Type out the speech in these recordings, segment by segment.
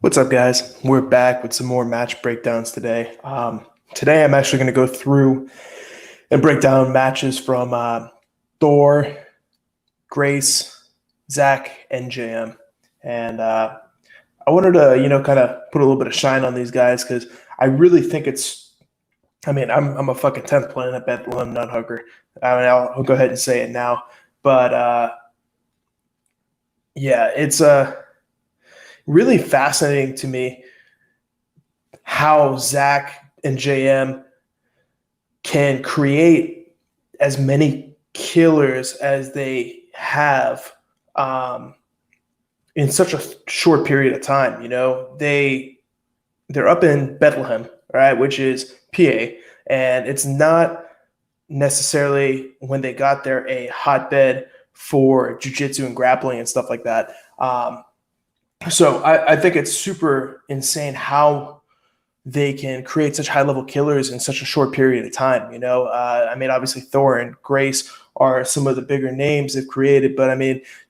What's up, guys? We're back with some more match breakdowns today. Today, I'm actually going to go through and break down matches from Thor, Grace, Zack, and JM. And I wanted to, kind of put a little bit of shine on these guys because I really think I'm a fucking 10th Planet Bethlehem nut hugger. I'll go ahead and say it now. But yeah, it's really fascinating to me how Zack and JM can create as many killers as they have in such a short period of time. They're up in Bethlehem, right, which is PA, and it's not necessarily when they got there a hotbed for jiu-jitsu and grappling and stuff like that. So I think it's super insane how they can create such high-level killers in such a short period of time. Obviously Thor and Grace are some of the bigger names they've created, but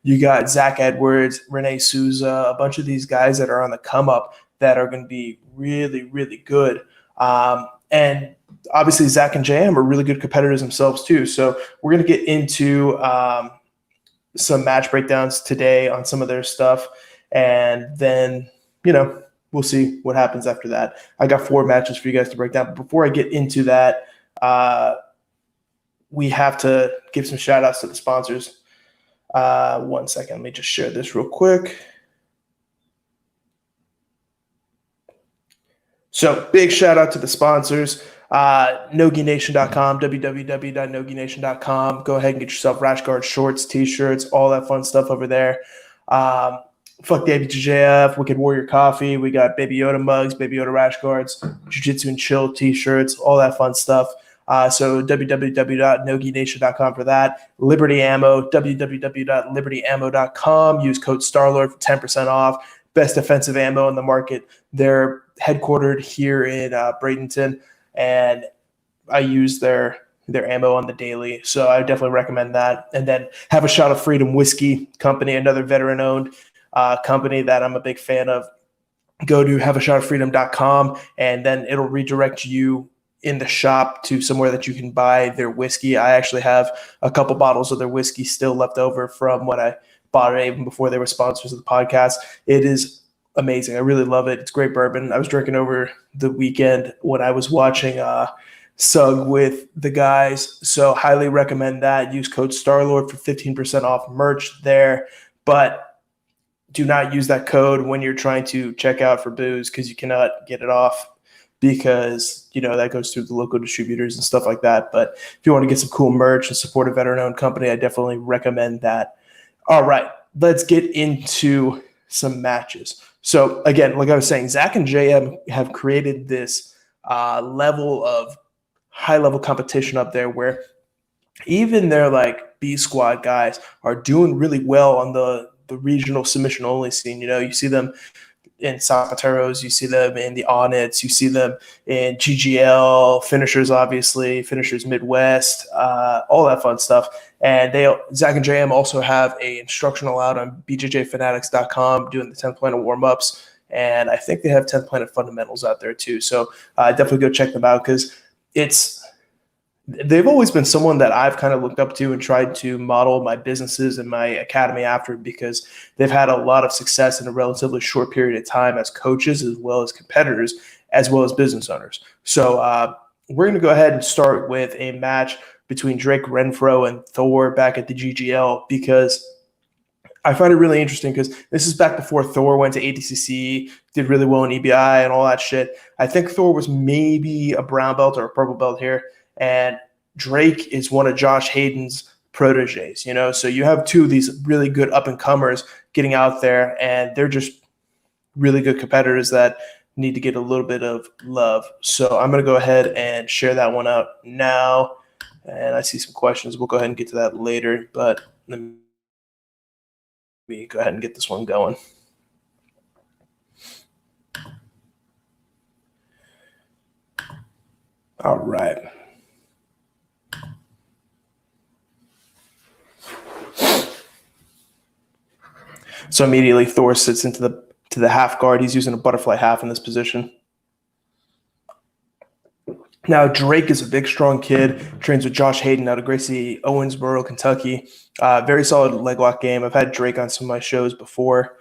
you got Zach Edwards, Renee Souza, a bunch of these guys that are on the come up that are going to be really, really good. And obviously Zach and JM are really good competitors themselves too. So we're going to get into some match breakdowns today on some of their stuff. And then, we'll see what happens after that. I got 4 matches for you guys to break down. But before I get into that, we have to give some shout outs to the sponsors. 1 second. Let me just share this real quick. So big shout out to the sponsors. NogiNation.com, www.nogination.com. Go ahead and get yourself rash guard shorts, t-shirts, all that fun stuff over there. Fuck the ABTJF, Wicked Warrior Coffee. We got Baby Yoda mugs, Baby Yoda rash guards, Jiu-Jitsu and Chill t-shirts, all that fun stuff. So www.nogination.com for that. Liberty Ammo, www.libertyammo.com. Use code StarLord for 10% off. Best defensive ammo in the market. They're headquartered here in Bradenton, and I use their ammo on the daily, so I definitely recommend that. And then Have a Shot of Freedom Whiskey Company, another veteran-owned company that I'm a big fan of. Go to haveashotofreedom.com, and then it'll redirect you in the shop to somewhere that you can buy their whiskey. I actually have a couple bottles of their whiskey still left over from when I bought it even before they were sponsors of the podcast. It is amazing. I really love it. It's great bourbon. I was drinking over the weekend when I was watching Sug with the guys, so highly recommend that. Use code StarLord for 15% off merch there, but do not use that code when you're trying to check out for booze because you cannot get it off because that goes through the local distributors and stuff like that. But if you want to get some cool merch and support a veteran-owned company, I definitely recommend that. All right, let's get into some matches. So again, like I was saying, Zach and JM have created this level of high-level competition up there where even their like B squad guys are doing really well on the regional submission-only scene. You see them in Zapateros, you see them in the Onnits, you see them in GGL, Finishers, obviously, Finishers Midwest, all that fun stuff. And Zach and JM also have a instructional out on bjjfanatics.com doing the 10th Planet warm-ups. And I think they have 10th Planet fundamentals out there too. So definitely go check them out because they've always been someone that I've kind of looked up to and tried to model my businesses and my academy after because they've had a lot of success in a relatively short period of time as coaches, as well as competitors, as well as business owners. So we're going to go ahead and start with a match between Drake Renfro and Thor back at the GGL because I find it really interesting because this is back before Thor went to ADCC, did really well in EBI and all that shit. I think Thor was maybe a brown belt or a purple belt here. And Drake is one of Josh Hayden's proteges, so you have 2 of these really good up-and-comers getting out there, and they're just really good competitors that need to get a little bit of love. So I'm going to go ahead and share that one out now, and I see some questions. We'll go ahead and get to that later, but let me go ahead and get this one going. All right. So immediately Thor sits into to the half guard. He's using a butterfly half in this position. Now, Drake is a big, strong kid, trains with Josh Hayden out of Gracie Owensboro, Kentucky. Very solid leg lock game. I've had Drake on some of my shows before.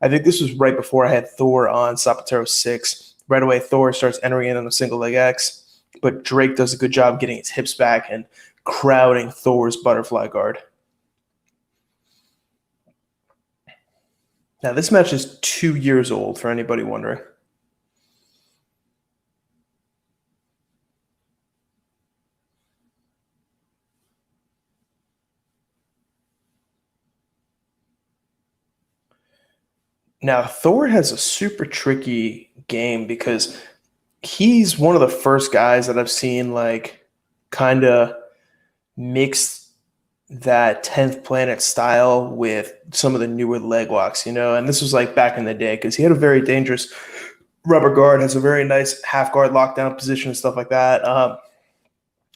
I think this was right before I had Thor on Zapatero 6. Right away, Thor starts entering in on a single leg X, but Drake does a good job getting his hips back and crowding Thor's butterfly guard. Now, this match is 2 years old, for anybody wondering. Now, Thor has a super tricky game because he's one of the first guys that I've seen like kind of mix that 10th planet style with some of the newer leg locks, and this was like back in the day because he had a very dangerous rubber guard, has a very nice half guard lockdown position and stuff like that.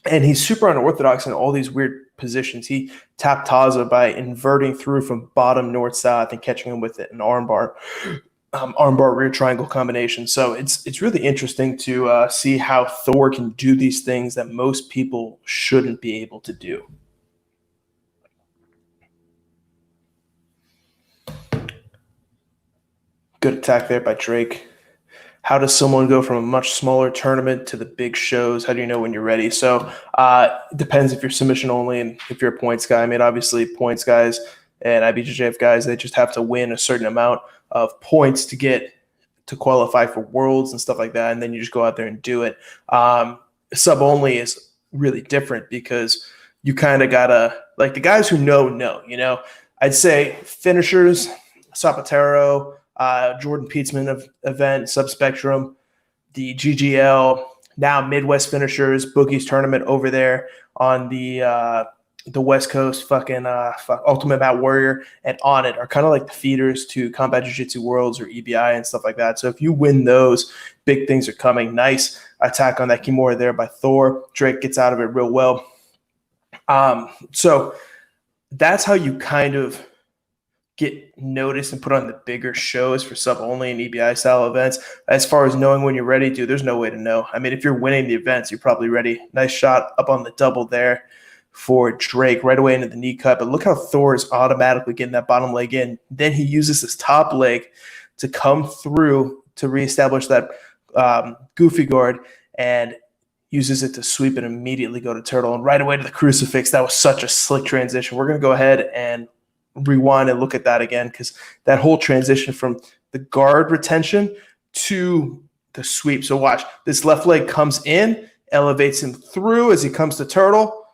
And he's super unorthodox in all these weird positions. He tapped Taza by inverting through from bottom north-south and catching him with it, an armbar rear triangle combination. So it's really interesting to see how Thor can do these things that most people shouldn't be able to do. Good attack there by Drake. How does someone go from a much smaller tournament to the big shows? How do you know when you're ready? So it depends if you're submission only and if you're a points guy. I mean, obviously, points guys and IBJJF guys, they just have to win a certain amount of points to qualify for worlds and stuff like that, and then you just go out there and do it. Sub only is really different because you kind of gotta, like, the guys who know. I'd say finishers, Zapatero, Jordan Pietzman event, Subspectrum, the GGL, now Midwest finishers, Boogie's tournament over there on the West Coast, Ultimate Mat Warrior, and On It are kind of like the feeders to Combat Jiu-Jitsu Worlds or EBI and stuff like that. So if you win those, big things are coming. Nice attack on that Kimura there by Thor. Drake gets out of it real well. So that's how you kind of get noticed and put on the bigger shows for sub-only and EBI style events. As far as knowing when you're ready, dude, there's no way to know. I mean, if you're winning the events, you're probably ready. Nice shot up on the double there for Drake right away into the knee cut. But look how Thor is automatically getting that bottom leg in. Then he uses his top leg to come through to reestablish that goofy guard and uses it to sweep and immediately go to turtle. And right away to the crucifix. That was such a slick transition. We're going to go ahead and rewind and look at that again because that whole transition from the guard retention to the sweep. So watch, this left leg comes in, elevates him through as he comes to turtle.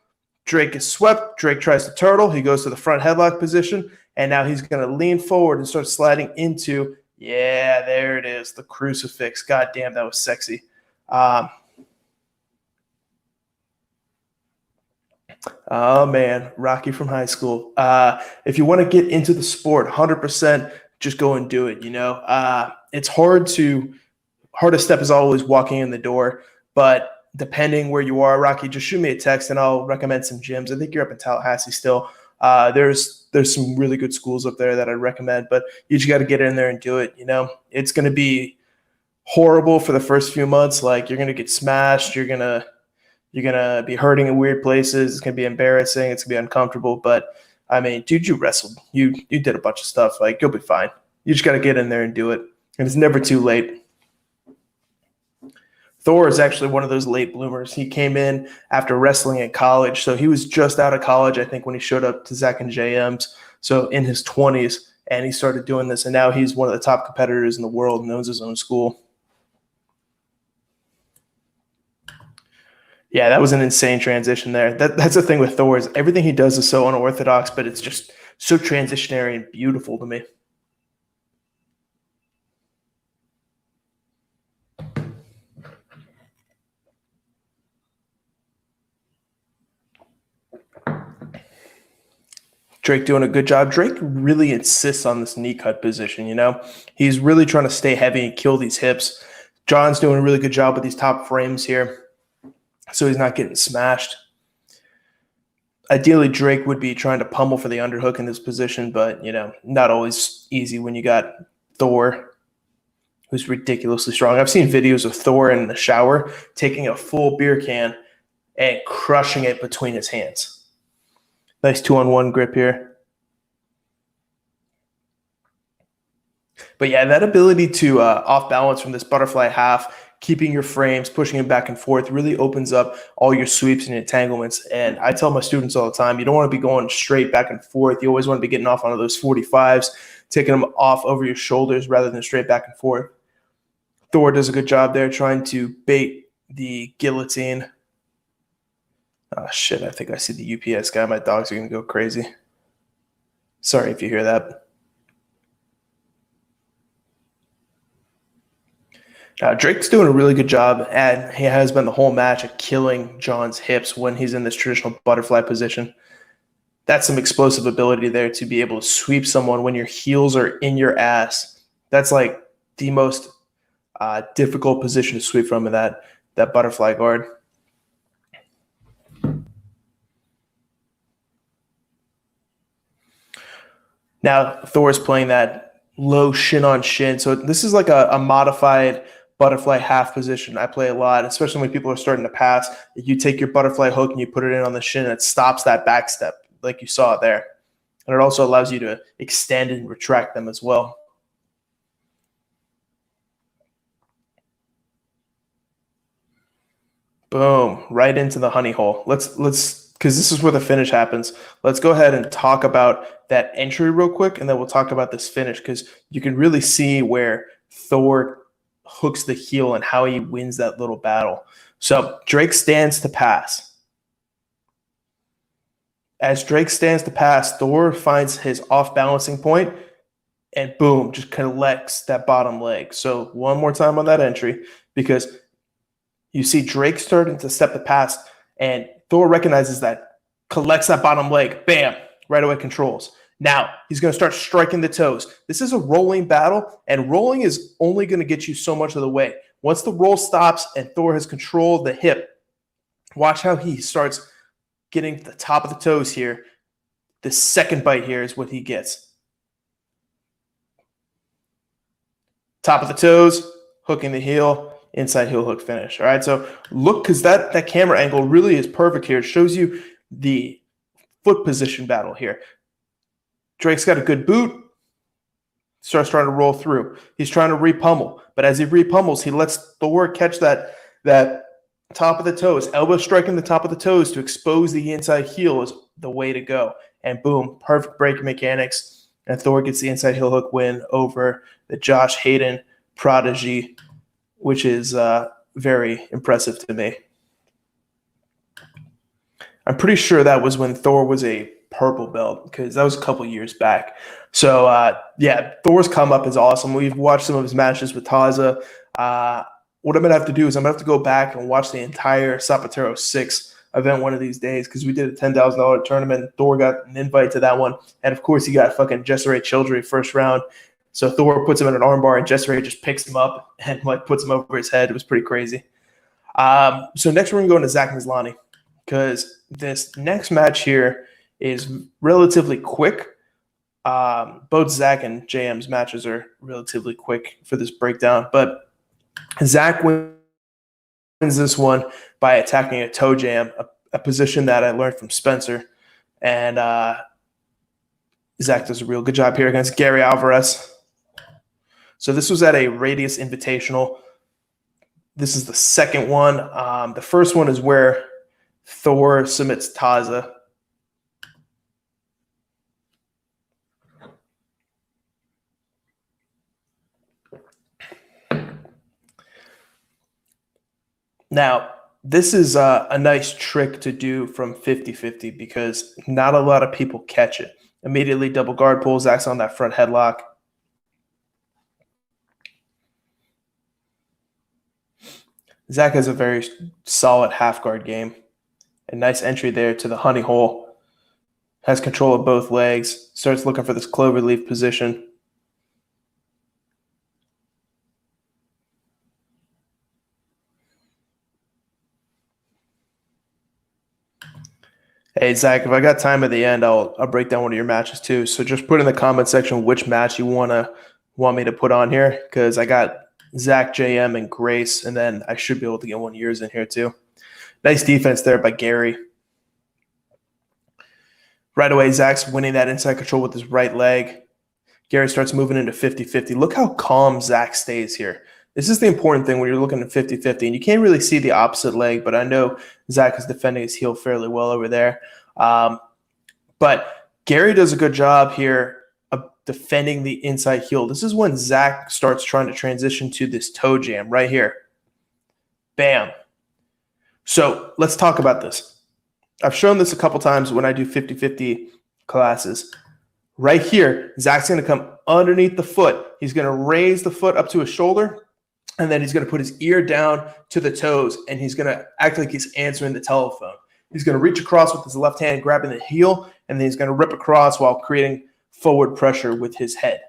Drake is swept. Drake tries to turtle. He goes to the front headlock position, and now he's going to lean forward and start sliding into, yeah, there it is, the crucifix. God damn, that was sexy. Oh, man, Rocky from high school. If you want to get into the sport, 100%, just go and do it, It's hardest step is always walking in the door, but depending where you are, Rocky, just shoot me a text and I'll recommend some gyms. I think you're up in Tallahassee still. There's some really good schools up there that I'd recommend, but you just got to get in there and do it, It's going to be horrible for the first few months. Like, you're going to get smashed. You're going to be hurting in weird places. It's going to be embarrassing. It's going to be uncomfortable. But, I mean, dude, you wrestled. You did a bunch of stuff. Like, you'll be fine. You just got to get in there and do it. And it's never too late. Thor is actually one of those late bloomers. He came in after wrestling in college. So he was just out of college, I think, when he showed up to Zack and JM's. So in his 20s, and he started doing this. And now he's one of the top competitors in the world and owns his own school. Yeah, that was an insane transition there. That's the thing with Thor is everything he does is so unorthodox, but it's just so transitionary and beautiful to me. Drake doing a good job. Drake really insists on this knee cut position, He's really trying to stay heavy and kill these hips. John's doing a really good job with these top frames here, so he's not getting smashed. Ideally, Drake would be trying to pummel for the underhook in this position, but, not always easy when you got Thor. who's ridiculously strong. I've seen videos of Thor in the shower taking a full beer can and crushing it between his hands. Nice 2-on-1 grip here. But yeah, that ability to off balance from this butterfly half, keeping your frames, pushing it back and forth, really opens up all your sweeps and entanglements. And I tell my students all the time, you don't want to be going straight back and forth. You always want to be getting off onto those 45s, taking them off over your shoulders rather than straight back and forth. Thor does a good job there trying to bait the guillotine. Oh, shit, I think I see the UPS guy. My dogs are going to go crazy. Sorry if you hear that. Drake's doing a really good job, and he has been the whole match at killing John's hips when he's in this traditional butterfly position. That's some explosive ability there to be able to sweep someone when your heels are in your ass. That's like the most difficult position to sweep from in that butterfly guard. Now Thor's playing that low shin on shin. So this is like a modified butterfly half position. I play a lot, especially when people are starting to pass. You take your butterfly hook and you put it in on the shin, and it stops that back step like you saw there. And it also allows you to extend and retract them as well. Boom, right into the honey hole. Let's because this is where the finish happens. Let's go ahead and talk about that entry real quick, and then we'll talk about this finish, because you can really see where Thor hooks the heel and how he wins that little battle. So Drake stands to pass. As Drake stands to pass, Thor finds his off-balancing point, and boom, just collects that bottom leg. So one more time on that entry, because you see Drake starting to step the pass, and Thor recognizes that, collects that bottom leg, bam, right away controls. Now he's going to start striking the toes. This is a rolling battle, and rolling is only going to get you so much of the way. Once the roll stops and Thor has controlled the hip, watch how he starts getting to the top of the toes here. The second bite here is what he gets. Top of the toes, hooking the heel, inside heel hook finish. All right, so look, because that camera angle really is perfect here. It shows you the foot position battle here. Drake's got a good boot, starts trying to roll through. He's trying to repummel, but as he repummels, he lets Thor catch that top of the toes, elbow striking the top of the toes to expose the inside heel is the way to go. And boom, perfect break mechanics, and Thor gets the inside heel hook win over the Josh Hayden prodigy, which is very impressive to me. I'm pretty sure that was when Thor was a purple belt, because that was a couple years back. So yeah, Thor's come up is awesome. We've watched some of his matches with Taza. What I'm gonna have to do is I'm gonna have to go back and watch the entire Zapatero 6 event one of these days, because we did a $10,000 tournament. Thor got an invite to that one, and of course he got fucking Jessere Childry first round. So Thor puts him in an armbar, and Jessere just picks him up and like puts him over his head. It was pretty crazy. So next we're gonna go into Zack Mislani, because this next match here is relatively quick. Both Zack and JM's matches are relatively quick for this breakdown, but Zack wins this one by attacking a toe jam, a position that I learned from Spencer, and Zack does a real good job here against Gary Alvarez. So this was at a Radius Invitational. This is the second one. The first one is where Thor submits Taza. Now, this is a nice trick to do from 50-50, because not a lot of people catch it. Immediately double guard pull, Zack's on that front headlock. Zack has a very solid half guard game. A nice entry there to the honey hole. Has control of both legs. Starts looking for this cloverleaf position. Hey, Zack, if I got time at the end, I'll break down one of your matches too. So just put in the comment section which match you want me to put on here, because I got Zack, JM, and Grace. And then I should be able to get 1 years in here too. Nice defense there by Gary. Right away, Zack's winning that inside control with his right leg. Gary starts moving into 50-50. Look how calm Zack stays here. This is the important thing when you're looking at 50-50. And you can't really see the opposite leg, but I know Zack is defending his heel fairly well over there. But Gary does a good job here of defending the inside heel. This is when Zack starts trying to transition to this toe jam right here. Bam. So let's talk about this. I've shown this a couple times when I do 50-50 classes. Right here, Zack's going to come underneath the foot. He's going to raise the foot up to his shoulder, and then he's going to put his ear down to the toes, and he's going to act like he's answering the telephone. He's going to reach across with his left hand, grabbing the heel, and then he's going to rip across while creating forward pressure with his head.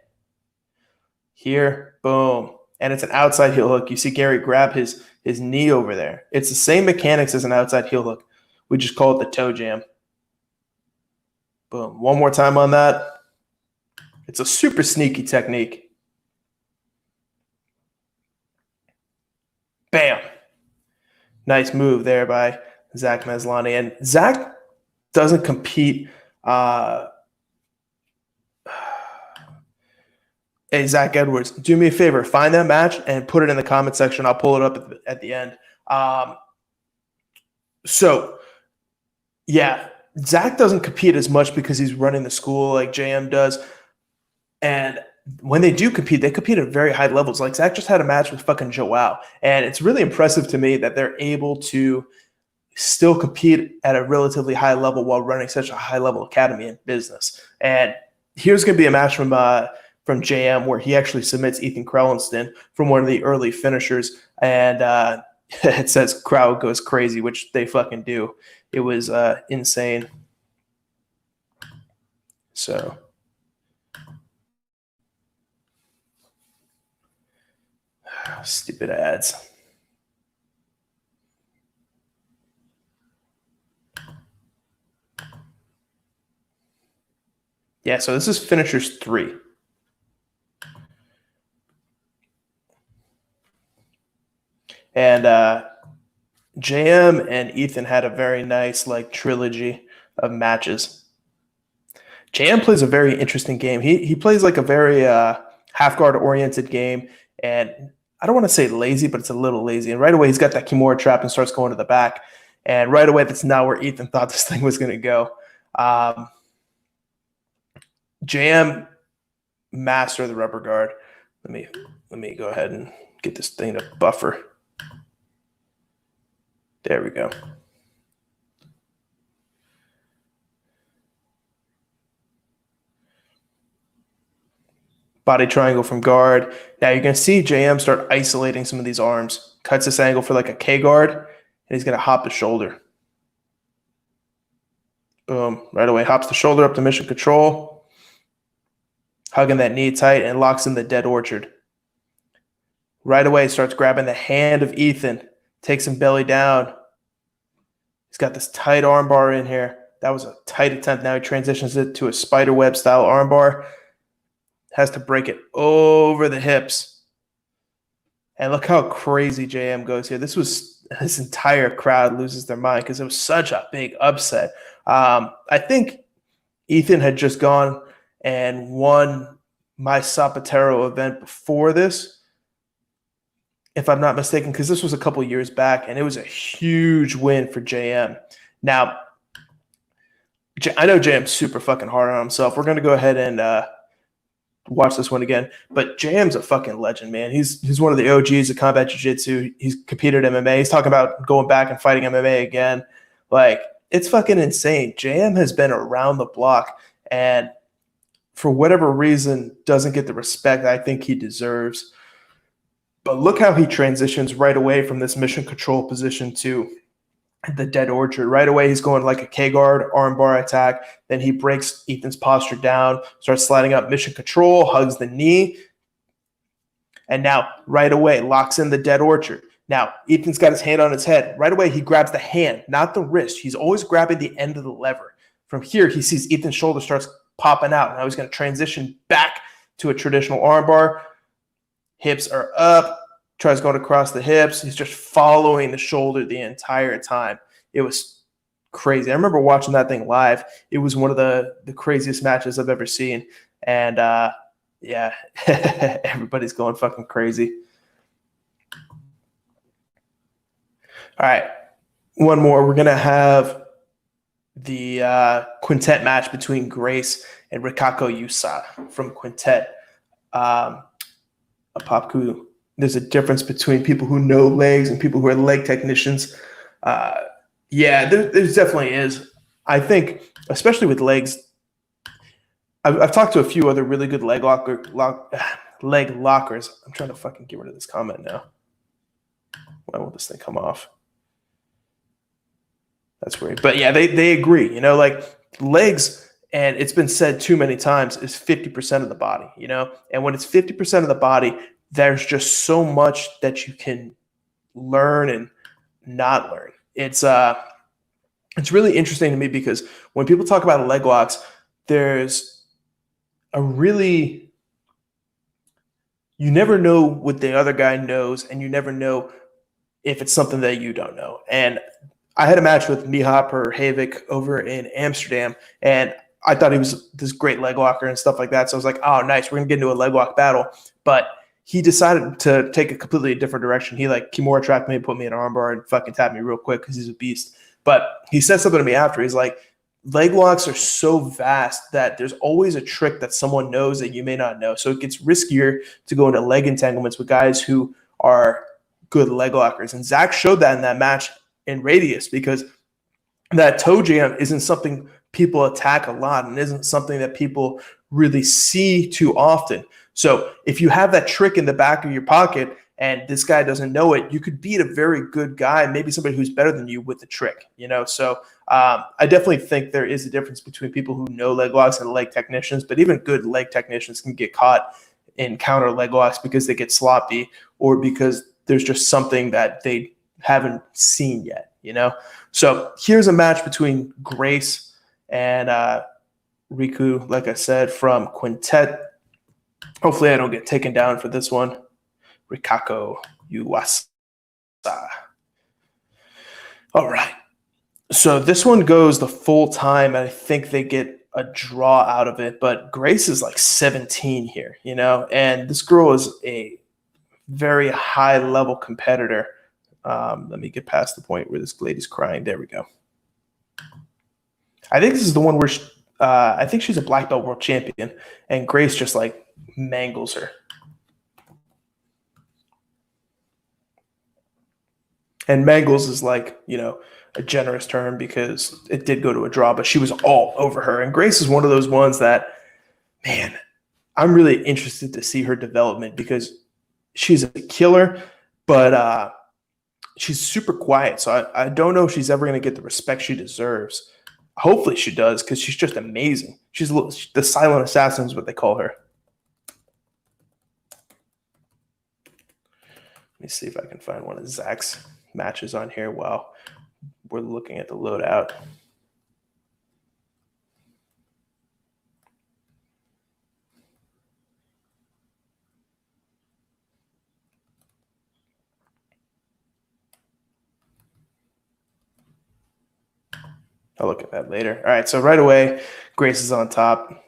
Here, boom. And it's an outside heel hook. You see Gary grab his knee over there. It's the same mechanics as an outside heel hook. We just call it the toe jam. Boom. One more time on that. It's a super sneaky technique. Bam. Nice move there by Zack Maslany. And Zack doesn't compete. Hey, Zach Edwards, do me a favor. Find that match and put it in the comment section. I'll pull it up at the end. Yeah, Zack doesn't compete as much because he's running the school like JM does. And when they do compete, they compete at very high levels. Like Zack just had a match with fucking Joao. And it's really impressive to me that they're able to still compete at a relatively high level while running such a high-level academy and business. And here's going to be a match from JM where he actually submits Ethan Krellenston from one of the early finishers. And it says crowd goes crazy, which they fucking do. It was insane. So stupid ads. Yeah, so this is finishers 3. And JM and Ethan had a very nice trilogy of matches. JM plays a very interesting game. He plays like a very half guard oriented game, and I don't want to say lazy, but it's a little lazy. And right away he's got that Kimura trap and starts going to the back. And right away that's not where Ethan thought this thing was going to go. JM master the rubber guard. Let me go ahead and get this thing to buffer. There we go. Body triangle from guard. Now you're going to see JM start isolating some of these arms. Cuts this angle for like a K guard, and he's going to hop the shoulder. Boom. Right away, hops the shoulder up to mission control. Hugging that knee tight and locks in the dead orchard. Right away, starts grabbing the hand of Ethan. Takes him belly down. He's got this tight armbar in here. That was a tight attempt. Now he transitions it to a spider web style armbar. Has to break it over the hips. And look how crazy JM goes here. This entire crowd loses their mind because it was such a big upset. I think Ethan had just gone and won my Zapatero event before this, if I'm not mistaken, because this was a couple years back, and it was a huge win for JM. Now, I know JM's super fucking hard on himself. We're going to go ahead and watch this one again. But JM's a fucking legend, man. He's one of the OGs of combat jiu-jitsu. He's competed MMA. He's talking about going back and fighting MMA again. Like, it's fucking insane. JM has been around the block, and for whatever reason, doesn't get the respect I think he deserves. But look how he transitions right away from this mission control position to the dead orchard. Right away, he's going like a K-guard, armbar attack. Then he breaks Ethan's posture down, starts sliding up mission control, hugs the knee. And now, right away, locks in the dead orchard. Now, Ethan's got his hand on his head. Right away, he grabs the hand, not the wrist. He's always grabbing the end of the lever. From here, he sees Ethan's shoulder starts popping out. Now he's going to transition back to a traditional armbar. Hips are up. tries going across the hips. He's just following the shoulder the entire time. It was crazy. I remember watching that thing live. It was one of the craziest matches I've ever seen. And yeah, everybody's going fucking crazy. All right, one more. We're going to have the quintet match between Grace and Rikako Yusa from Quintet. Apopku, there's a difference between people who know legs and people who are leg technicians. Yeah, there definitely is. I think, especially with legs, I've talked to a few other really good leg lockers. I'm trying to fucking get rid of this comment now. Why won't this thing come off? That's weird. But yeah, they agree. You know, like legs, and it's been said too many times, is 50% of the body, you know? And when it's 50% of the body, there's just so much that you can learn and not learn. It's really interesting to me because when people talk about leg locks, there's a really, you never know what the other guy knows, and you never know if it's something that you don't know. And I had a match with Miha Perhavik over in Amsterdam, and I thought he was this great leg locker and stuff like that. So I was like, oh, nice, we're going to get into a leg lock battle. But he decided to take a completely different direction. He like Kimura tracked me, put me in an armbar, and fucking tapped me real quick because he's a beast. But he said something to me after. He's like, leg locks are so vast that there's always a trick that someone knows that you may not know. So it gets riskier to go into leg entanglements with guys who are good leg lockers. And Zack showed that in that match in Radius, because that toe jam isn't something people attack a lot and isn't something that people really see too often. So if you have that trick in the back of your pocket and this guy doesn't know it, you could beat a very good guy, maybe somebody who's better than you with the trick, you know? So I definitely think there is a difference between people who know leg locks and leg technicians, but even good leg technicians can get caught in counter leg locks because they get sloppy or because there's just something that they haven't seen yet, you know? So here's a match between Grace and Riku, like I said, from Quintet. Hopefully I don't get taken down for this one. Rikako Yuasa. All right. So this one goes the full time, and I think they get a draw out of it, but Grace is like 17 here, you know? And this girl is a very high-level competitor. Let me get past the point where this lady's crying. There we go. I think this is the one where I think she's a black belt world champion, and Grace just like mangles her. And mangles is like, you know, a generous term because it did go to a draw, but she was all over her. And Grace is one of those ones that, man, I'm really interested to see her development because she's a killer, but she's super quiet. So I don't know if she's ever going to get the respect she deserves. Hopefully she does, because she's just amazing. She's the silent assassin is what they call her. Let me see if I can find one of Zack's matches on here while we're looking at the loadout. I'll look at that later. All right, so right away, Grace is on top.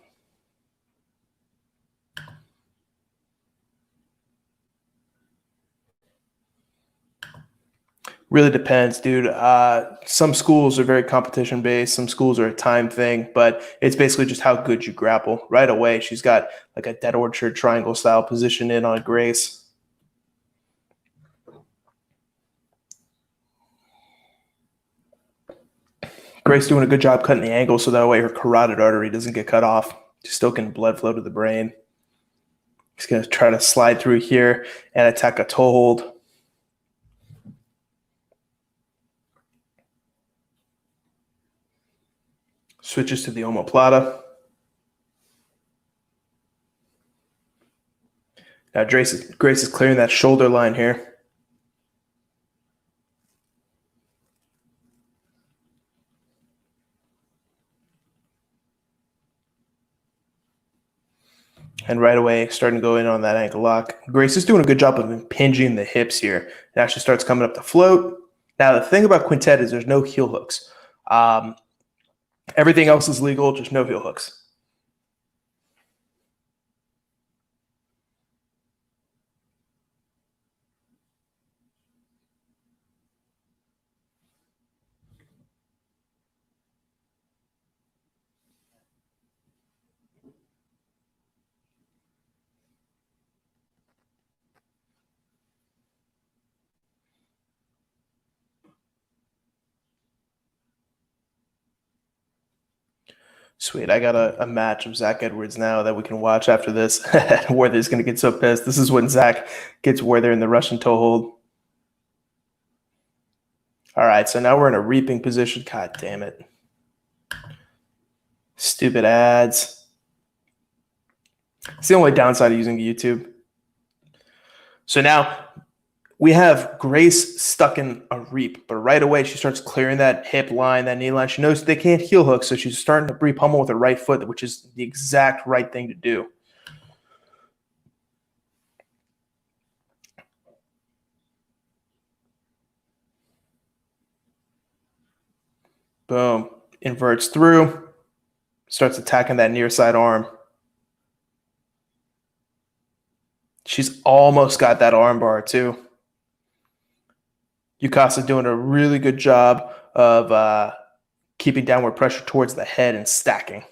Really depends, dude. Some schools are very competition based. Some schools are a time thing, but it's basically just how good you grapple. Right away, she's got like a Dead Orchard triangle style position in on Grace. Grace doing a good job cutting the angle so that way her carotid artery doesn't get cut off. She's still getting blood flow to the brain. She's going to try to slide through here and attack a toe hold. Switches to the omoplata. Now Grace is clearing that shoulder line here. And right away, starting to go in on that ankle lock. Grace is doing a good job of impinging the hips here. It actually starts coming up to float. Now, the thing about quintet is there's no heel hooks. Everything else is legal, just no heel hooks. Sweet. I got a match of Zach Edwards now that we can watch after this. Werther's going to get so pissed. This is when Zach gets Werther in the Russian toe hold. All right, so now we're in a reaping position. God damn it. Stupid ads. It's the only downside of using YouTube. So now we have Grace stuck in a reap, but right away she starts clearing that hip line, that knee line. She knows they can't heel hook, so she's starting to reap pummel with her right foot, which is the exact right thing to do. Boom. Inverts through. Starts attacking that near side arm. She's almost got that arm bar too. Yukasa doing a really good job of keeping downward pressure towards the head and stacking.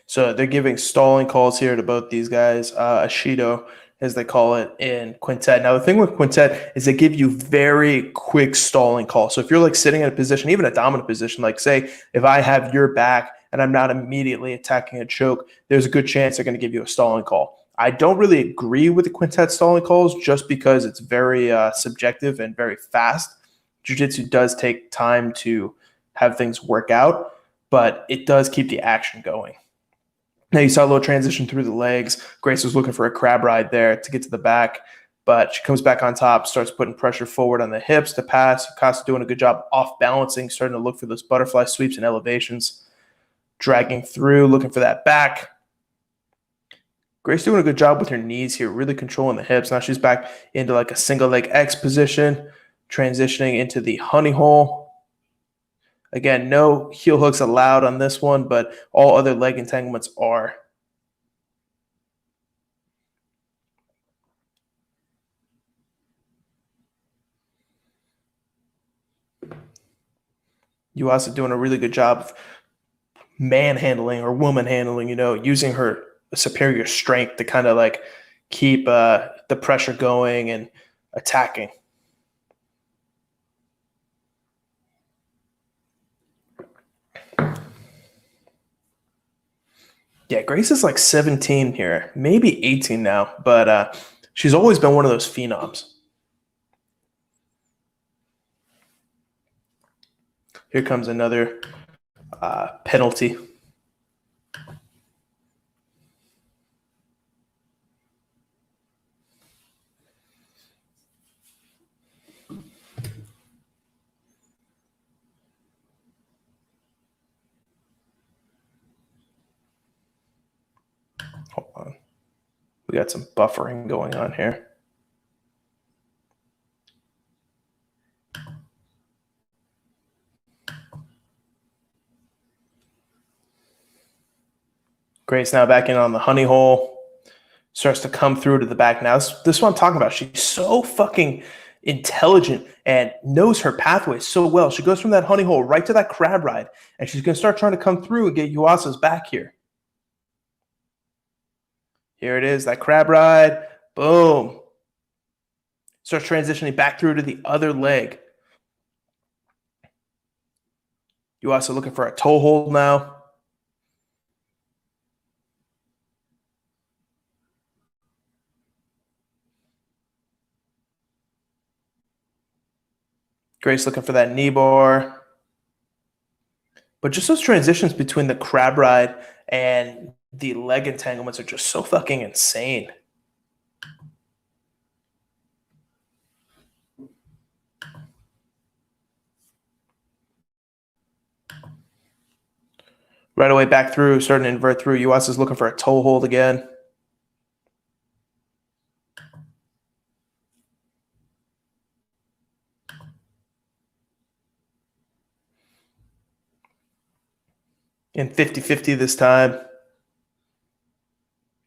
So they're giving stalling calls here to both these guys, Ashido, as they call it in quintet. Now, the thing with quintet is they give you very quick stalling calls. So if you're like sitting in a position, even a dominant position, like say if I have your back and I'm not immediately attacking a choke, there's a good chance they're going to give you a stalling call. I don't really agree with the quintet stalling calls just because it's very subjective and very fast. Jiu-jitsu does take time to have things work out, but it does keep the action going. Now you saw a little transition through the legs. Grace was looking for a crab ride there to get to the back, but she comes back on top, starts putting pressure forward on the hips to pass. Yukasa doing a good job off balancing, starting to look for those butterfly sweeps and elevations, dragging through, looking for that back. Grace doing a good job with her knees here, really controlling the hips. Now she's back into like a single leg X position, transitioning into the honey hole. Again, no heel hooks allowed on this one, but all other leg entanglements are. Yuasa doing a really good job of manhandling or woman handling, using her superior strength to kind of like keep the pressure going and attacking. Yeah, Grace is like 17 here, maybe 18 now, but she's always been one of those phenoms. Here comes another penalty. Hold on. We got some buffering going on here. Grace now back in on the honey hole. Starts to come through to the back. Now, this is what I'm talking about. She's so fucking intelligent and knows her pathway so well. She goes from that honey hole right to that crab ride, and she's going to start trying to come through and get Yuasa's back here. Here it is, that crab ride. Boom. Starts transitioning back through to the other leg. Yuasa looking for a toe hold now. Grace looking for that knee bar. But just those transitions between the crab ride and the leg entanglements are just so fucking insane. Right away back through, starting to invert through. US is looking for a toe hold again. In 50-50 this time.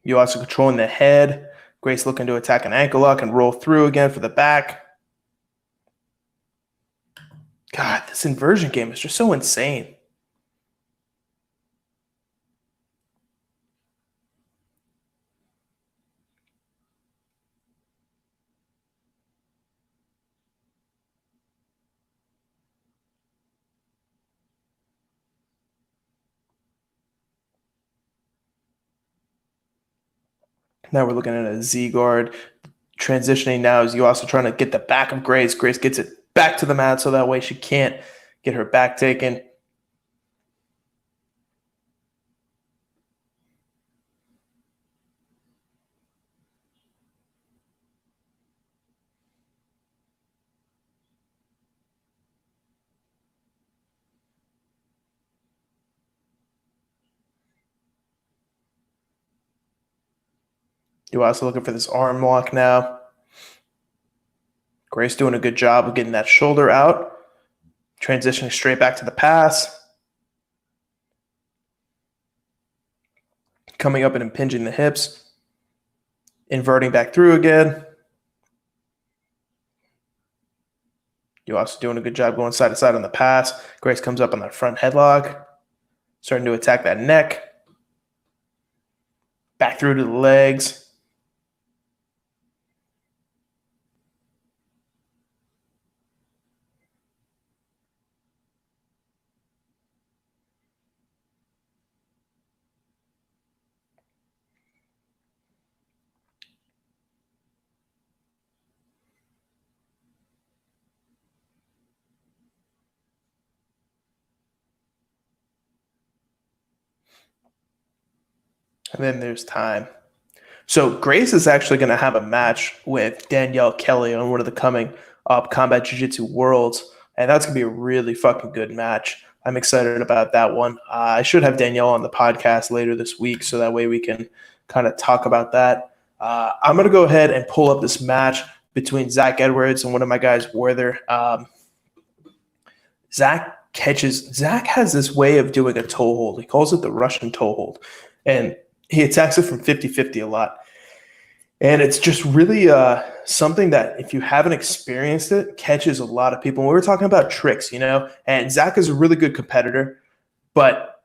US controlling the head. Grace looking to attack an ankle lock and roll through again for the back. God, this inversion game is just so insane. Now we're looking at a Z guard. Transitioning now is you also trying to get the back of Grace. Grace gets it back to the mat so that way she can't get her back taken. You're also looking for this arm lock now. Grace doing a good job of getting that shoulder out. Transitioning straight back to the pass. Coming up and impinging the hips. Inverting back through again. You're also doing a good job going side to side on the pass. Grace comes up on that front headlock. Starting to attack that neck. Back through to the legs. And then there's time. So Grace is actually going to have a match with Danielle Kelly on one of the coming up Combat Jiu-Jitsu Worlds. And that's going to be a really fucking good match. I'm excited about that one. I should have Danielle on the podcast later this week so that way we can kind of talk about that. I'm going to go ahead and pull up this match between Zack Edwards and one of my guys, Werther. Zack has this way of doing a toe hold. He calls it the Russian toe hold. And he attacks it from 50-50 a lot. And it's just really something that if you haven't experienced it, catches a lot of people. And we were talking about tricks, and Zack is a really good competitor, but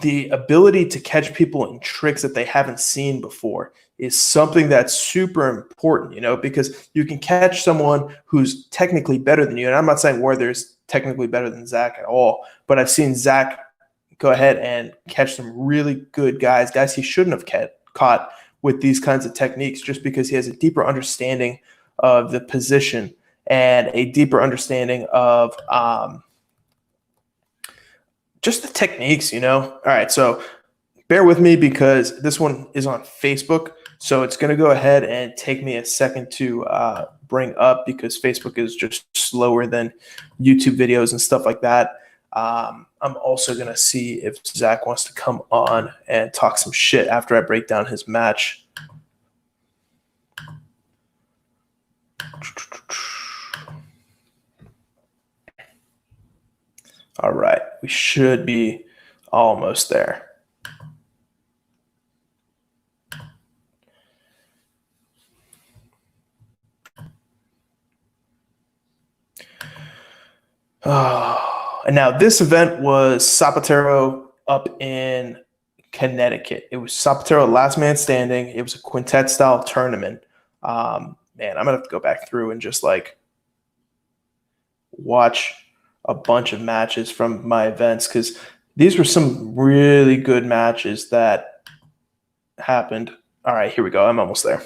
the ability to catch people in tricks that they haven't seen before is something that's super important, because you can catch someone who's technically better than you. And I'm not saying Werther's technically better than Zack at all, but I've seen Zack go ahead and catch some really good guys he shouldn't have caught with these kinds of techniques just because he has a deeper understanding of the position and a deeper understanding of just the techniques, All right, so bear with me because this one is on Facebook, so it's going to go ahead and take me a second to bring up because Facebook is just slower than YouTube videos and stuff like that. I'm also going to see if Zack wants to come on and talk some shit after I break down his match. All right, we should be almost there. And now this event was Zapatero up in Connecticut. It was Zapatero last man standing. It was a quintet style tournament. Man, I'm gonna have to go back through and just watch a bunch of matches from my events because these were some really good matches that happened. All right, here we go. I'm almost there.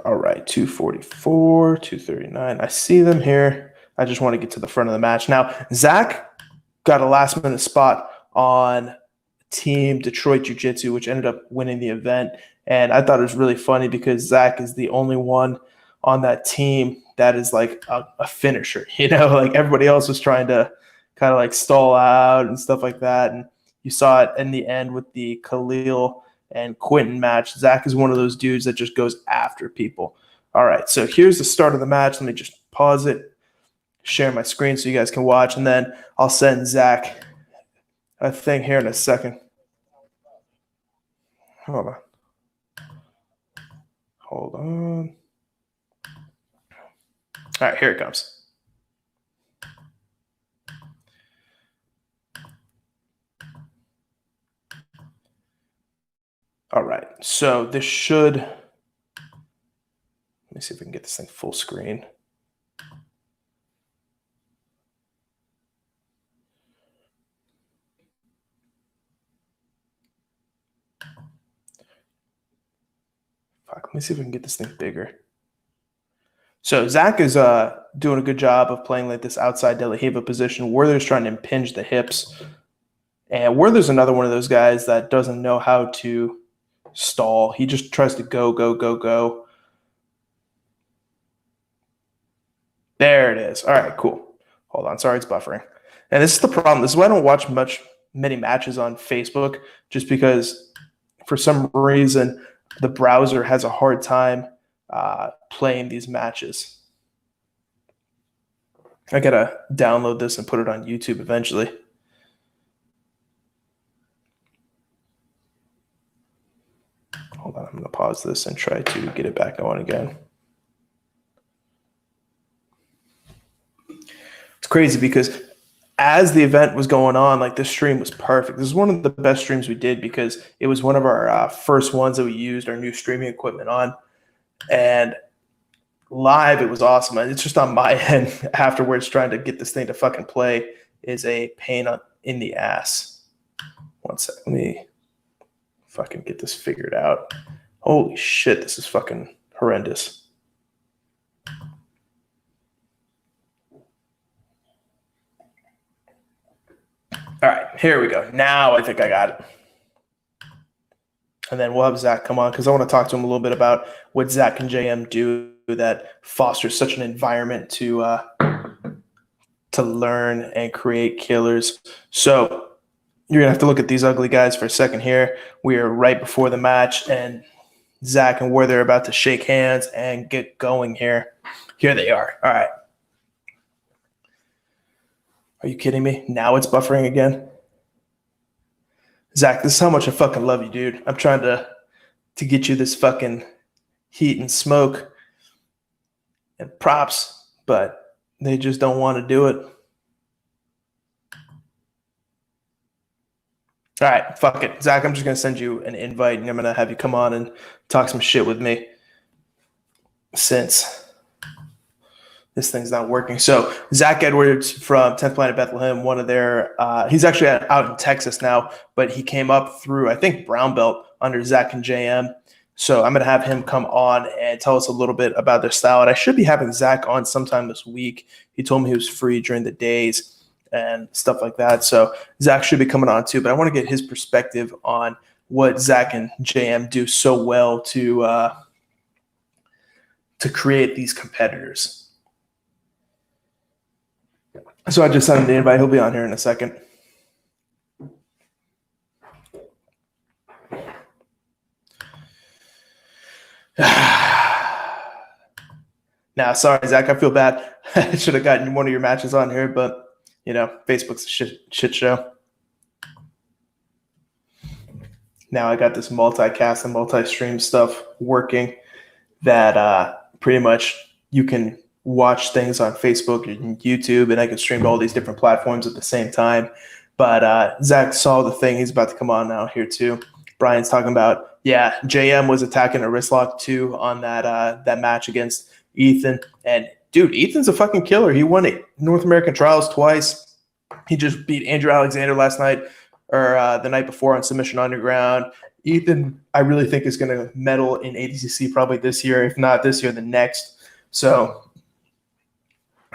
All right, 244, 239. I see them here. I just want to get to the front of the match. Now, Zack got a last-minute spot on Team Detroit Jiu-Jitsu, which ended up winning the event. And I thought it was really funny because Zack is the only one on that team that is like a finisher. Like everybody else was trying to kind of like stall out and stuff like that. And you saw it in the end with the Khalil and Quentin match. Zack is one of those dudes that just goes after people. All right, so here's the start of the match. Let me just pause it, share my screen so you guys can watch, and then I'll send Zack a thing here in a second. Hold on. All right, here it comes. All right, so this should, let me see if we can get this thing full screen. Let me see if we can get this thing bigger. So Zack is doing a good job of playing like this outside De La Riva position. Werther's trying to impinge the hips. And Werther's another one of those guys that doesn't know how to stall. He just tries to go, go, go, go. There it is. All right, cool. Hold on. Sorry, it's buffering. And this is the problem. This is why I don't watch many matches on Facebook, just because for some reason the browser has a hard time playing these matches. I gotta download this and put it on YouTube eventually. Hold on, I'm gonna pause this and try to get it back going again. It's crazy because as the event was going on, like this stream was perfect. This is one of the best streams we did because it was one of our first ones that we used our new streaming equipment on. And live, it was awesome. And it's just on my end afterwards trying to get this thing to fucking play is a pain in the ass. One sec. Let me fucking get this figured out. Holy shit, this is fucking horrendous. All right, here we go. Now I think I got it. And then we'll have Zack come on because I want to talk to him a little bit about what Zack and JM do that fosters such an environment to learn and create killers. So you're going to have to look at these ugly guys for a second here. We are right before the match, and Zack and Werther are about to shake hands and get going here. Here they are. All right. Are you kidding me? Now it's buffering again? Zack, this is how much I fucking love you, dude. I'm trying to get you this fucking heat and smoke and props, but they just don't want to do it. All right, fuck it. Zack, I'm just going to send you an invite, and I'm going to have you come on and talk some shit with me since this thing's not working. So Zack Edwards from 10th Planet Bethlehem, one of their he's actually out in Texas now, but he came up through, I think, Brown Belt under Zack and JM. So I'm going to have him come on and tell us a little bit about their style. And I should be having Zack on sometime this week. He told me he was free during the days and stuff like that. So Zack should be coming on too, but I want to get his perspective on what Zack and JM do so well to create these competitors. So I just sent him the invite. He'll be on here in a second. Now, sorry, Zack, I feel bad. I should have gotten one of your matches on here, but, Facebook's a shit show. Now I got this multicast and multi-stream stuff working that pretty much you can watch things on Facebook and YouTube, and I can stream to all these different platforms at the same time. But Zack saw the thing. He's about to come on now here too. Brian's talking about, JM was attacking a wrist lock too on that match against Ethan. And dude, Ethan's a fucking killer. He won North American Trials twice. He just beat Andrew Alexander last night or the night before on Submission Underground. Ethan, I really think, is going to medal in ADCC probably this year. If not this year, then next. So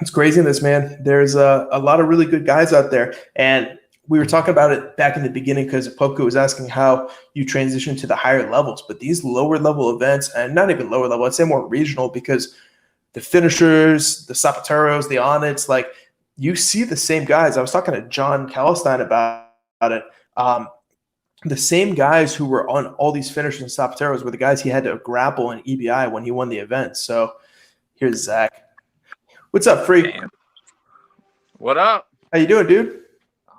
it's craziness, man. There's a lot of really good guys out there. And we were talking about it back in the beginning because Popko was asking how you transition to the higher levels. But these lower level events, and not even lower level, I'd say more regional, because the finishers, the Zapateros, the Onnits, like you see the same guys. I was talking to John Calistine about it. The same guys who were on all these finishers and Zapateros were the guys he had to grapple in EBI when he won the event. So here's Zach. What's up, Free? Damn. What up? How you doing, dude?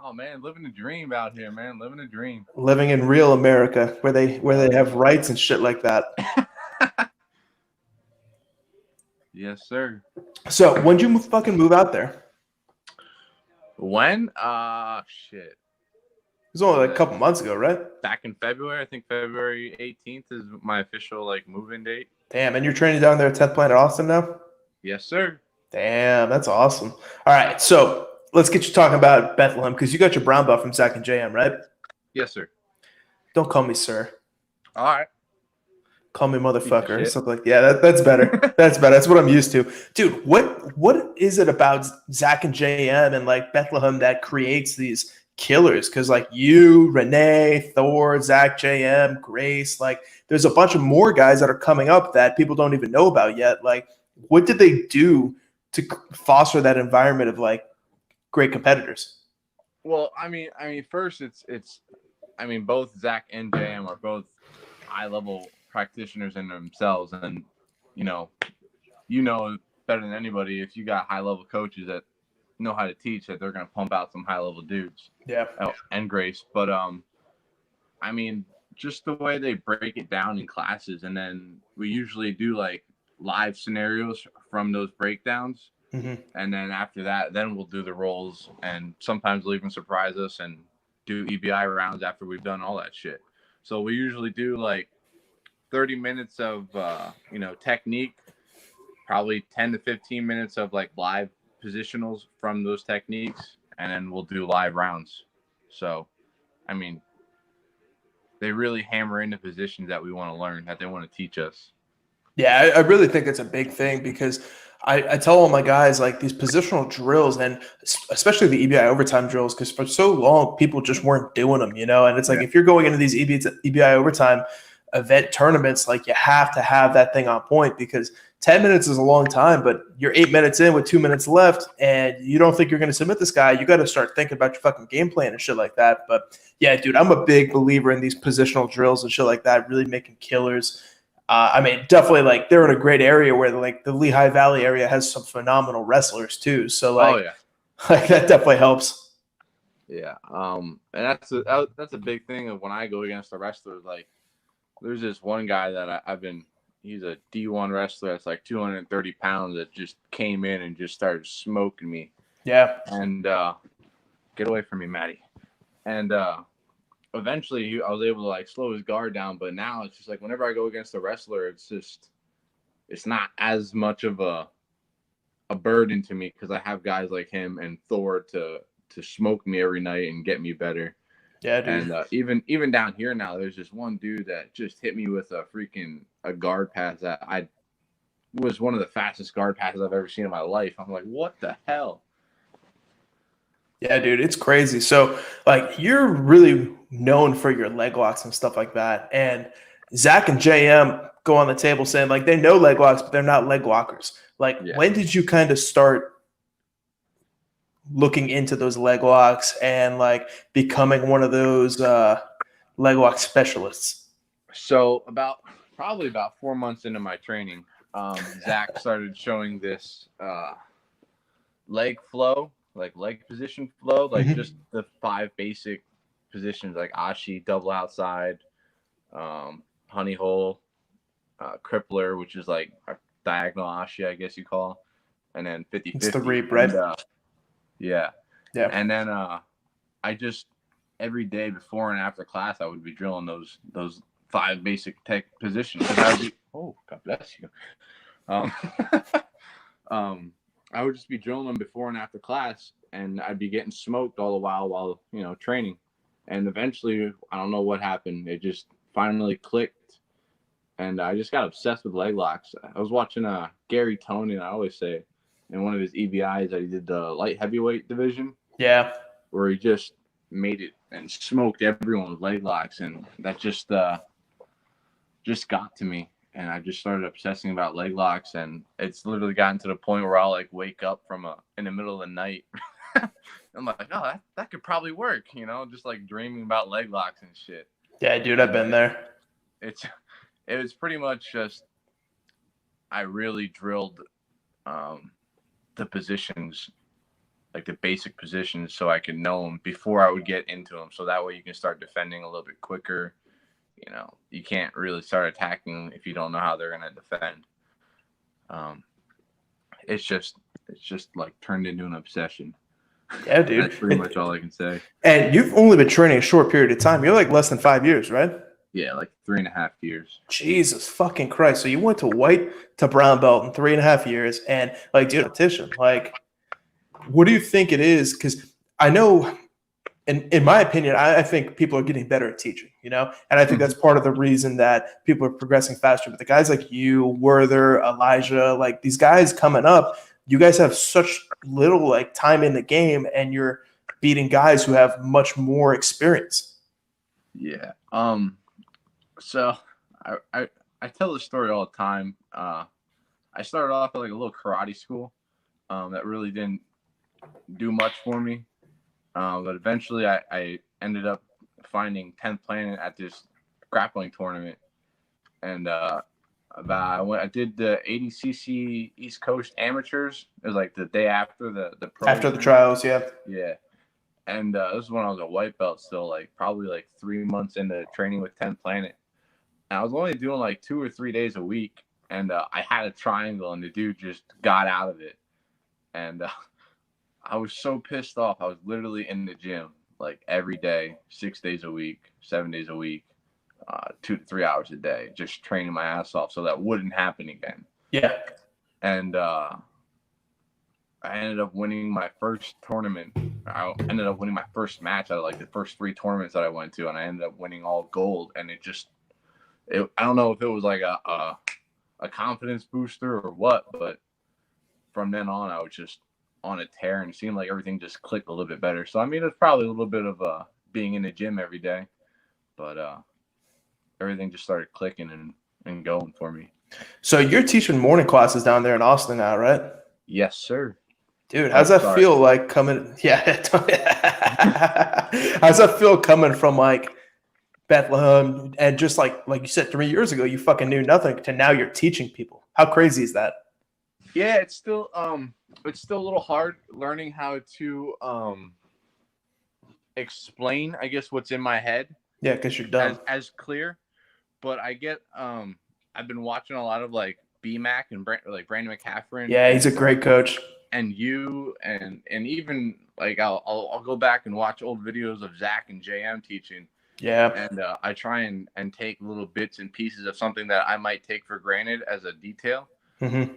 Oh man, living a dream out here, man. Living a dream. Living in real America, where they have rights and shit like that. Yes, sir. So when did you fucking move out there? When? Shit. It was only like a couple months ago, right? Back in February. I think February 18th is my official like move-in date. Damn, and you're training down there at 10th Planet Austin now? Yes, sir. Damn, that's awesome. All right, so let's get you talking about Bethlehem because you got your brown belt from Zack and JM, right? Yes, sir. Don't call me sir. All right. Call me motherfucker or something like that. Yeah, that's better. That's better. That's what I'm used to. Dude, what is it about Zack and JM and like Bethlehem that creates these killers? Because like you, Renee, Thor, Zack, JM, Grace, like there's a bunch of more guys that are coming up that people don't even know about yet. Like, what did they do to foster that environment of like great competitors? Well, I mean, first it's both Zack and JM are both high level practitioners in themselves, and you know better than anybody if you got high level coaches that know how to teach that they're going to pump out some high level dudes. Yeah. Oh, and Grace, but I mean, just the way they break it down in classes, and then we usually do like live scenarios from those breakdowns. Mm-hmm. And then after that, then we'll do the rolls, and sometimes they'll even surprise us and do EBI rounds after we've done all that shit. So we usually do like 30 minutes of, technique, probably 10 to 15 minutes of like live positionals from those techniques, and then we'll do live rounds. So, I mean, they really hammer into positions that we want to learn, that they want to teach us. Yeah, I really think it's a big thing because I tell all my guys like these positional drills and especially the EBI overtime drills, because for so long people just weren't doing them, and it's like if you're going into these EBI overtime event tournaments, like you have to have that thing on point because 10 minutes is a long time, but you're 8 minutes in with 2 minutes left and you don't think you're going to submit this guy. You got to start thinking about your fucking game plan and shit like that. But yeah, dude, I'm a big believer in these positional drills and shit like that, really making killers. I mean, definitely like they're in a great area where like the Lehigh Valley area has some phenomenal wrestlers too. So like, like that definitely helps. Yeah. And that's a big thing of when I go against a wrestler. Like there's this one guy that he's a D1 wrestler that's like 230 pounds that just came in and just started smoking me. Yeah. And get away from me, Maddie. And eventually I was able to like slow his guard down, but now it's just like whenever I go against a wrestler, it's not as much of a burden to me because I have guys like him and Thor to smoke me every night and get me better. Yeah, dude. And even down here now, there's this one dude that just hit me with a guard pass that I was one of the fastest guard passes I've ever seen in my life. I'm like, what the hell? Yeah, dude, it's crazy. So, like, you're really known for your leg locks and stuff like that. And Zack and JM go on the table saying, like, they know leg locks, but they're not leg lockers. Like, when did you kind of start looking into those leg locks and, like, becoming one of those leg lock specialists? So, probably about 4 months into my training, Zack started showing this leg flow. Like leg position flow, like just the 5 basic positions like ashi, double outside, honey hole, crippler, which is like a diagonal ashi, I guess you call, and then 50-50. It's the reap, right? Yeah. And then I just every day before and after class I would be drilling those 5 basic tech positions. Oh, God bless you. I would just be drilling them before and after class, and I'd be getting smoked all the while training. And eventually, I don't know what happened. It just finally clicked, and I just got obsessed with leg locks. I was watching Gary Tony, I always say, in one of his EBIs that he did the light heavyweight division. Yeah. Where he just made it and smoked everyone with leg locks, and that just got to me. and I just started obsessing about leg locks, and it's literally gotten to the point where I'll like wake up in the middle of the night. I'm like, oh, that could probably work, just like dreaming about leg locks and shit. Yeah, dude, I've been there. It was pretty much just I really drilled the positions, like the basic positions, so I could know them before I would get into them. So that way you can start defending a little bit quicker. You can't really start attacking if you don't know how they're going to defend. It's just like turned into an obsession. Yeah, dude. That's pretty much all I can say. And you've only been training a short period of time. You're like less than 5 years, right? Yeah, like 3.5 years. Jesus fucking Christ. So you went to white to brown belt in 3.5 years, and like, dude, competition. Like, what do you think it is? Because I know, in my opinion, I think people are getting better at teaching, and I think that's part of the reason that people are progressing faster. But the guys like you, Werther, Elijah, like these guys coming up, you guys have such little like time in the game, and you're beating guys who have much more experience. Yeah. So I tell this story all the time. I started off at like a little karate school that really didn't do much for me. But eventually I ended up finding 10th Planet at this grappling tournament. And I did the 80cc East Coast amateurs. It was like the day after the pro. After the trials, yeah. Yeah. And this is when I was a white belt still, like probably like 3 months into training with 10th Planet. And I was only doing like 2 or 3 days a week. And I had a triangle, and the dude just got out of it. And I was so pissed off. I was literally in the gym like every day, 6 days a week, 7 days a week, 2 to 3 hours a day, just training my ass off so that wouldn't happen again. Yeah. And I ended up winning my first tournament. I ended up winning my first match out of like the first 3 tournaments that I went to, and I ended up winning all gold. And I don't know if it was like a confidence booster or what, but from then on, I was just on a tear, and it seemed like everything just clicked a little bit better. So I mean, it's probably a little bit of being in the gym every day, but everything just started clicking and going for me. So you're teaching morning classes down there in Austin now, right? Yes, sir. Dude, how's that feel like coming? Yeah. How's that feel coming from like Bethlehem, and just like you said 3 years ago, you fucking knew nothing, to now you're teaching people? How crazy is that? Yeah, it's still a little hard learning how to explain, I guess, what's in my head. Yeah, because you're done. As clear. But I get I've been watching a lot of like BMAC and Brandon McCaffrey. Yeah, he's a great coach. And even like I'll go back and watch old videos of Zack and JM teaching. Yeah. And I try and take little bits and pieces of something that I might take for granted as a detail. Mm-hmm.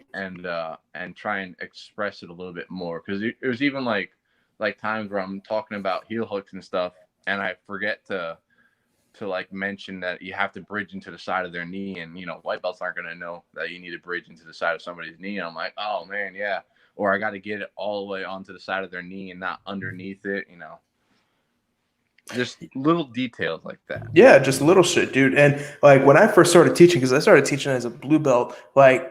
And try and express it a little bit more, because it was even like times where I'm talking about heel hooks and stuff, and I forget to like mention that you have to bridge into the side of their knee, and white belts aren't going to know that you need to bridge into the side of somebody's knee. And I'm like, oh man, yeah, or I got to get it all the way onto the side of their knee and not underneath it, just little details like that. Yeah, just little shit, dude. And like when I first started teaching, because I started teaching as a blue belt, like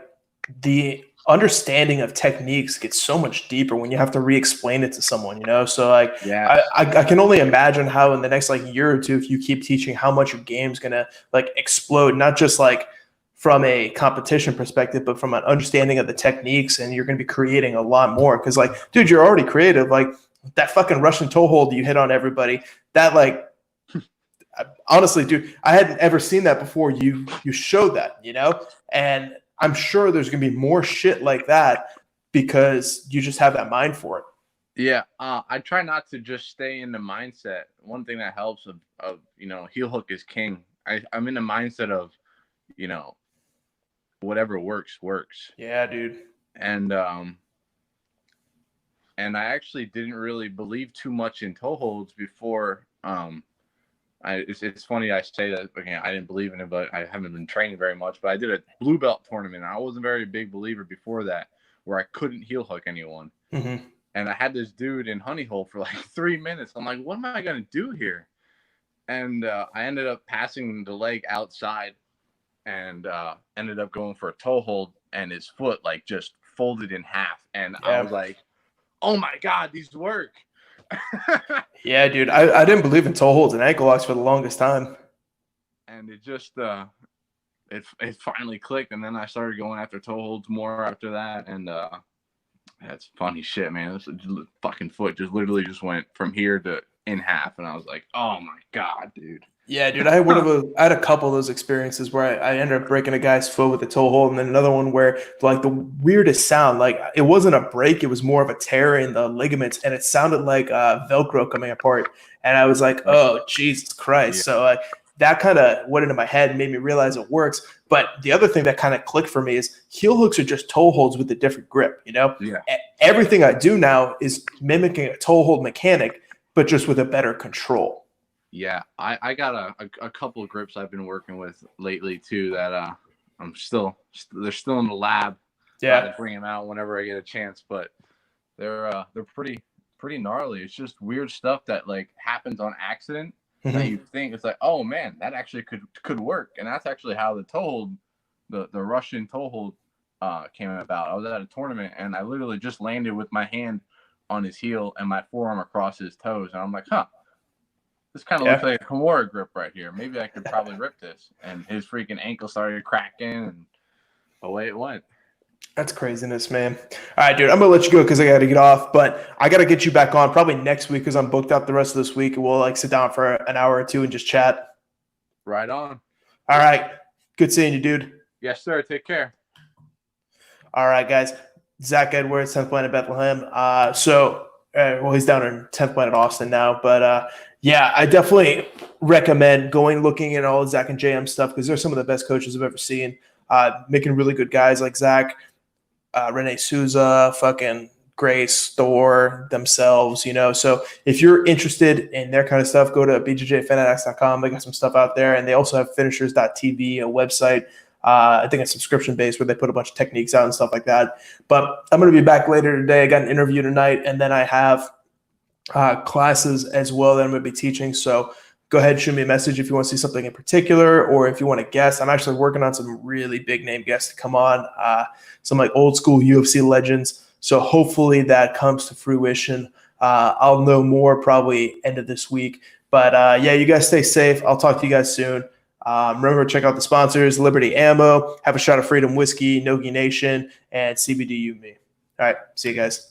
the understanding of techniques gets so much deeper when you have to re-explain it to someone, So like, yeah, I can only imagine how in the next like year or two, if you keep teaching, how much your game's gonna like explode, not just like from a competition perspective, but from an understanding of the techniques, and you're gonna be creating a lot more. Because like, dude, you're already creative. Like that fucking Russian toe hold you hit on everybody. That like, honestly, dude, I hadn't ever seen that before. You showed that, and I'm sure there's going to be more shit like that because you just have that mind for it. Yeah. I try not to just stay in the mindset. One thing that helps of heel hook is king. I'm in the mindset of, whatever works. Yeah, dude. And I actually didn't really believe too much in toe holds before. It's funny I say that again. I didn't believe in it, but I haven't been training very much. But I did a blue belt tournament. I wasn't a very big believer before that, where I couldn't heel hook anyone. Mm-hmm. And I had this dude in honey hole for like 3 minutes. I'm like, what am I gonna do here? And I ended up passing the leg outside, and ended up going for a toe hold, and his foot like just folded in half, and Yeah. I was like, oh my god, these work. Yeah, dude. I didn't believe in toe holds and ankle locks for the longest time. And it just it finally clicked, and then I started going after toe holds more after that, and that's funny shit, man. This fucking foot just literally just went from here to in half, and I was like, oh my god, dude. Yeah, dude. I had a couple of those experiences where I ended up breaking a guy's foot with a toe hold, and then another one where like the weirdest sound, like it wasn't a break, it was more of a tear in the ligaments, and it sounded like Velcro coming apart. And I was like, oh Jesus Christ! Yeah. So that kind of went into my head and made me realize it works. But the other thing that kind of clicked for me is heel hooks are just toe holds with a different grip. You know, Yeah. Everything I do now is mimicking a toe hold mechanic, but just with a better control. Yeah, I got a couple of grips I've been working with lately too that they're still in the lab. Yeah, to bring them out whenever I get a chance, but they're pretty gnarly. It's just weird stuff that like happens on accident that you think it's like, oh man, that actually could work, and that's actually how the toe hold, the Russian toe hold, came about. I was at a tournament and I literally just landed with my hand on his heel and my forearm across his toes, and I'm like, huh. This kind of looks like a Kimura grip right here. Maybe I could probably rip this. And his freaking ankle started cracking, and away it went. That's craziness, man. All right, dude, I'm going to let you go because I got to get off. But I got to get you back on probably next week because I'm booked out the rest of this week. And we'll like sit down for an hour or two and just chat. Right on. All right. Good seeing you, dude. Yes, sir. Take care. All right, guys. Zack Edwards, 10th Planet Bethlehem. Well, he's down in 10th Planet Austin now. But yeah, I definitely recommend looking at all the Zack and JM stuff because they're some of the best coaches I've ever seen. Making really good guys like Zack, Renee Souza, fucking Grace, Thor themselves, you know. So if you're interested in their kind of stuff, go to bjjfanatics.com. They got some stuff out there. And they also have finishers.tv, a website. I think it's subscription-based where they put a bunch of techniques out and stuff like that. But I'm going to be back later today. I got an interview tonight, and then I have classes as well that I'm going to be teaching. So go ahead and shoot me a message if you want to see something in particular or if you want to guest. I'm actually working on some really big name guests to come on, some like old school UFC legends. So hopefully that comes to fruition. I'll know more probably end of this week. But yeah, you guys stay safe. I'll talk to you guys soon. Remember, check out the sponsors, Liberty Ammo, Have a Shot of Freedom Whiskey, Nogi Nation, and CBD Me. All right, see you guys.